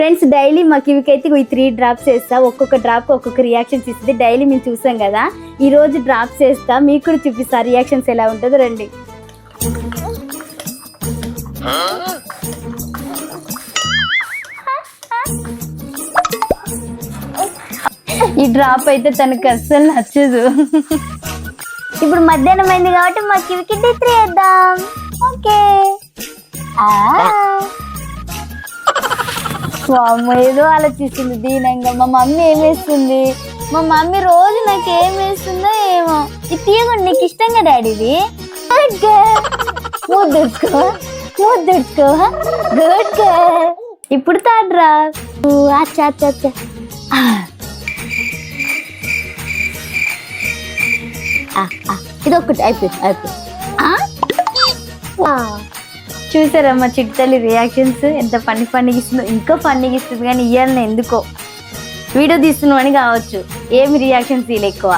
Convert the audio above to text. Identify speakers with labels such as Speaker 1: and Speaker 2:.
Speaker 1: Friends daily మా కివికైతే ఈ 3 drops వేస్తా. ఒక్కొక్క డ్రాప్ ఒక్కొక్క రియాక్షన్స్ ఇస్తుంది. డైలీ మేము చూసాం కదా, ఈ రోజు డ్రాప్స్ వేస్తా, మీకు కూడా చూపిస్తా రియాక్షన్స్ ఎలా ఉంటుందో. రండి. ఈ డ్రాప్ అయితే తనకు అస్సలు నచ్చదు.
Speaker 2: ఇప్పుడు మధ్యాహ్నం అయింది కాబట్టి మా కివికి డిత్రీ వేద్దాం. ఓకే.
Speaker 1: ఏదో ఆలోచిస్తుంది దీనంగా. మా మమ్మీ ఏం వేస్తుంది? మా మమ్మీ రోజు నాకు ఏం వేస్తుందో ఏమో.
Speaker 2: ఇది తీయకుండా నీకు ఇష్టంగా డాడీది.
Speaker 1: ముద్దుకో ముద్దుకో గుడ్ గర్ల్. ఇప్పుడు థర్డ్ డ్రాప్.
Speaker 2: అచ్చా అచ్చా అచ్చా.
Speaker 1: ఇది ఒకటి అయిపోయింది. చూసారా మా చిట్టలి రియాక్షన్స్ ఎంత ఫన్నీగా ఇస్తుందో. ఇంకా ఫన్నీగా ఇస్తుంది కానీ ఇయ్యాలని ఎందుకో వీడియో తీస్తున్నామని కావచ్చు, ఏమి రియాక్షన్స్ వీళ్ళు ఎక్కువ.